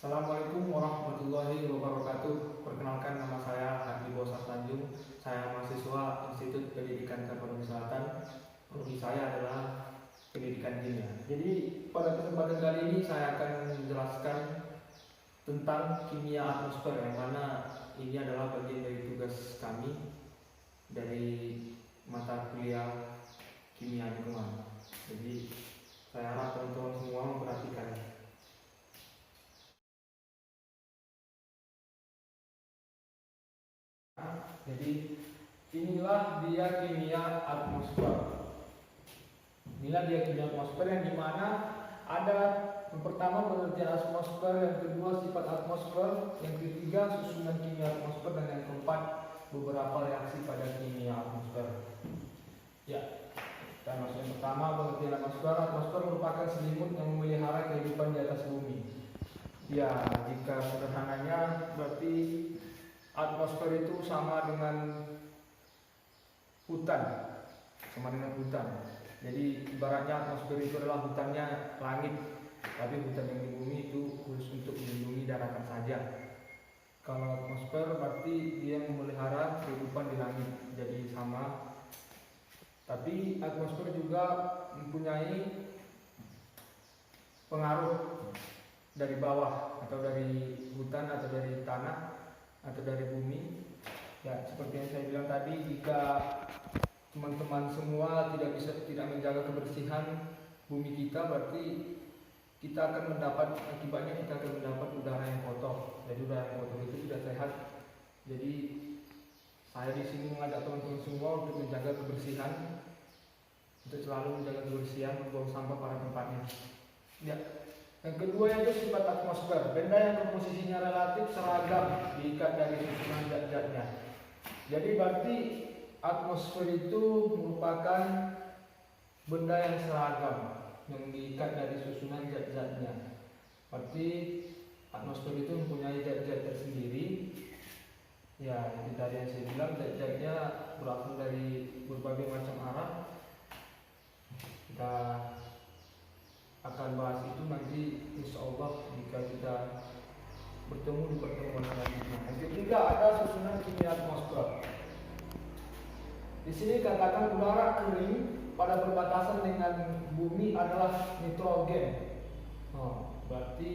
Assalamualaikum warahmatullahi wabarakatuh. Perkenalkan, nama saya Hadi Bosa Tanjung. Saya mahasiswa Institut Pendidikan Teknologi Selatan. Prodi saya adalah pendidikan kimia. Jadi pada kesempatan kali ini saya akan menjelaskan tentang kimia atmosfer, yang mana ini adalah bagian dari tugas kami dari mata kuliah kimia lingkungan. Jadi saya harap teman-teman semua memperhatikan. Jadi inilah dia kimia atmosfer. Inilah dia kimia atmosfer, yang dimana ada yang pertama pengertian atmosfer, yang kedua sifat atmosfer, yang ketiga susunan kimia atmosfer, dan yang keempat beberapa reaksi pada kimia atmosfer. Ya, kita masuk yang pertama, pengertian atmosfer. Atmosfer merupakan selimut yang memelihara kehidupan di atas bumi. Ya, jika sederhananya berarti atmosfer itu sama dengan hutan, Jadi ibaratnya atmosfer itu adalah hutannya langit, tapi hutan yang di bumi itu khusus untuk melindungi daratan saja. Kalau atmosfer berarti dia memelihara kehidupan di langit, jadi sama. Tapi atmosfer juga mempunyai pengaruh dari bawah, atau dari hutan, atau dari tanah, atau dari bumi. Ya, seperti yang saya bilang tadi, jika teman-teman semua tidak menjaga kebersihan bumi kita, berarti kita akan mendapat udara yang kotor. Jadi udara yang kotor itu tidak sehat. Jadi saya di sini mengajak teman-teman semua untuk menjaga kebersihan, untuk selalu menjaga kebersihan, membuang sampah pada tempatnya. Ya. Yang kedua yaitu sifat atmosfer, benda yang komposisinya relatif seragam diikat dari susunan zat-zatnya. Jadi berarti atmosfer itu merupakan benda yang seragam yang diikat dari susunan zat-zatnya. Berarti atmosfer itu mempunyai zat-zat tersendiri. Ya, jadi tadi yang saya bilang, zat-zatnya berasal dari berbagai macam arah. Kita akan bahas itu nanti insya Allah jika kita bertemu di pertemuan selanjutnya. Yang ketiga ada susunan kimia atmosfer. Di sini katakan udara kering pada perbatasan dengan bumi adalah nitrogen. Berarti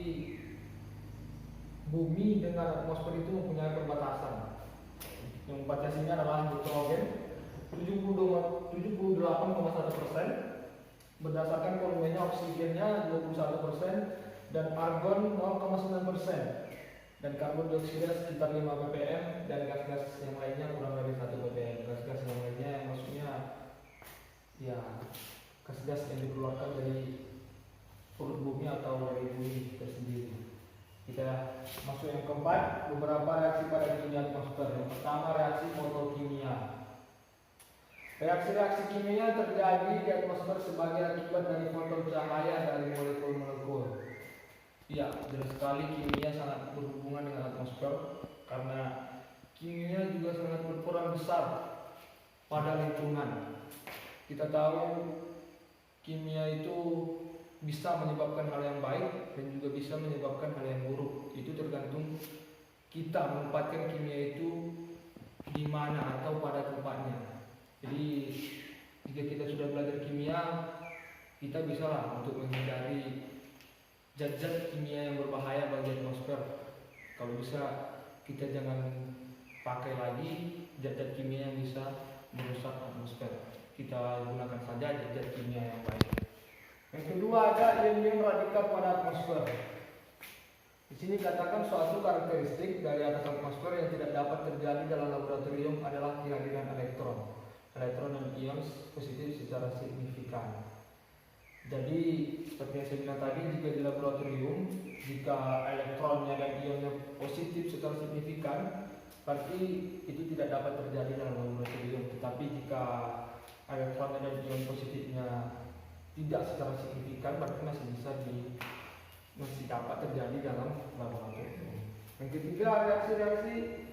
bumi dengan atmosfer itu mempunyai perbatasan. Yang membatasinya adalah nitrogen 78,1%. Berdasarkan volumenya, oksigennya 21% dan argon 0,9%, dan karbon dioksida sekitar 5 ppm, dan gas-gas yang lainnya kurang dari 1 ppm. Gas-gas yang lainnya yang maksudnya ya gas-gas yang dikeluarkan dari perut bumi atau dari bumi tersendiri. Kita masuk yang keempat, beberapa reaksi pada kimia atmosfer. Yang pertama, reaksi fotokimia. Reaksi-reaksi kimia terjadi di atmosfer sebagai akibat dari foton cahaya dari molekul-molekul. Ya, jelas sekali kimia sangat berhubungan dengan atmosfer, karena kimia juga sangat berperan besar pada lingkungan. Kita tahu kimia itu bisa menyebabkan hal yang baik dan juga bisa menyebabkan hal yang buruk. Itu tergantung kita menempatkan kimia itu di mana atau pada tempatnya. Jadi jika kita sudah belajar kimia, kita bisalah untuk menghindari zat-zat kimia yang berbahaya bagi atmosfer. Kalau bisa kita jangan pakai lagi zat-zat kimia yang bisa merusak atmosfer. Kita gunakan saja zat-zat kimia yang baik. Yang kedua ada ion-ion radikal pada atmosfer. Di sini katakan suatu karakteristik dari atas atmosfer yang tidak dapat terjadi dalam laboratorium adalah kehadiran elektron dan ion positif secara signifikan. Jadi seperti yang saya bilang tadi, jika di laboratorium, jika elektronnya dan ionnya positif secara signifikan, berarti itu tidak dapat terjadi dalam laboratorium. Tetapi jika elektronnya dan ion positifnya tidak secara signifikan, berarti masih dapat terjadi dalam laboratorium. Yang ketiga, reaksi-reaksi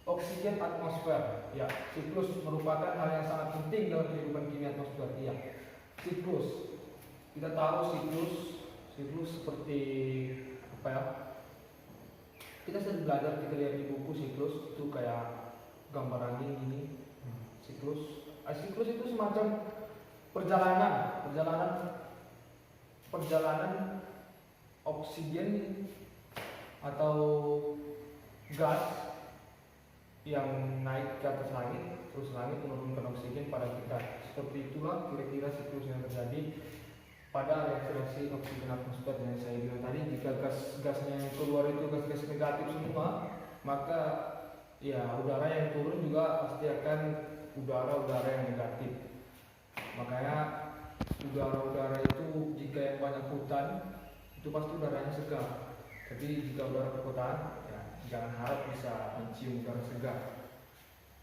oksigen atmosfer. Ya, siklus merupakan hal yang sangat penting dalam kehidupan kimia atmosfer. Ya, siklus. Kita tahu siklus seperti apa ya? kita sering belajar, kita lihat di buku siklus itu kayak gambar angin ini. Siklus itu semacam perjalanan oksigen atau gas yang naik ke atas langit, terus langit menurunkan oksigen pada kita. Seperti itulah kira-kira siklus yang terjadi pada reaksi oksigen atmosfer yang saya bilang tadi. Jika gas-gasnya yang keluar itu gas-gas negatif semua, maka ya udara yang turun juga pasti akan udara-udara yang negatif. Makanya udara-udara itu jika yang banyak hutan itu pasti udaranya segar. Jadi jika udara perkotaan, ya jangan harap bisa mencium udara segar.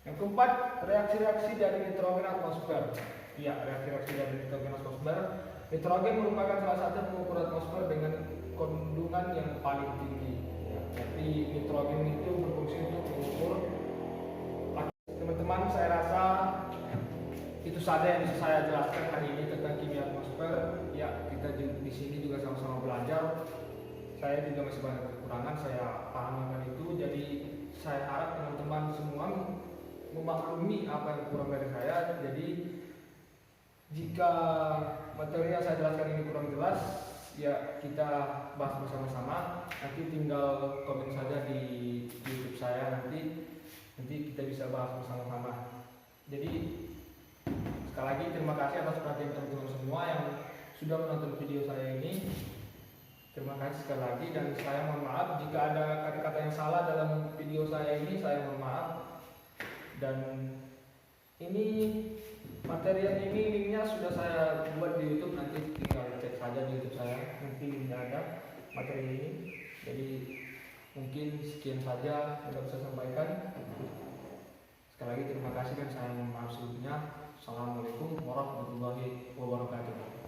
Yang keempat, reaksi-reaksi dari nitrogen atmosfer. Ya, reaksi-reaksi dari nitrogen atmosfer. Nitrogen merupakan salah satu pengukur atmosfer dengan kandungan yang paling tinggi. Ya, jadi nitrogen itu berfungsi untuk mengukur. Teman-teman, saya rasa itu saja yang bisa saya jelaskan hari ini tentang kimia atmosfer. Ya, kita di sini juga sama-sama belajar. Saya juga masih banyak kekurangan, saya paham akan itu. Jadi saya harap teman-teman semua memaklumi apa yang kurang dari saya. Jadi jika materi yang saya jelaskan ini kurang jelas, ya kita bahas bersama-sama. Nanti tinggal komen saja di YouTube saya, nanti kita bisa bahas bersama-sama. Jadi sekali lagi terima kasih atas perhatian teman-teman semua yang sudah menonton video saya ini. Terima kasih sekali lagi, dan saya mohon maaf jika ada kata-kata yang salah dalam video saya ini, saya mohon maaf. Dan ini materi yang ini linknya sudah saya buat di YouTube, nanti tinggal cek saja di YouTube saya, nanti linknya ada materi ini. Jadi mungkin sekian saja yang bisa saya sampaikan. Sekali lagi terima kasih dan saya mohon maaf sebelumnya. Assalamualaikum warahmatullahi wabarakatuh.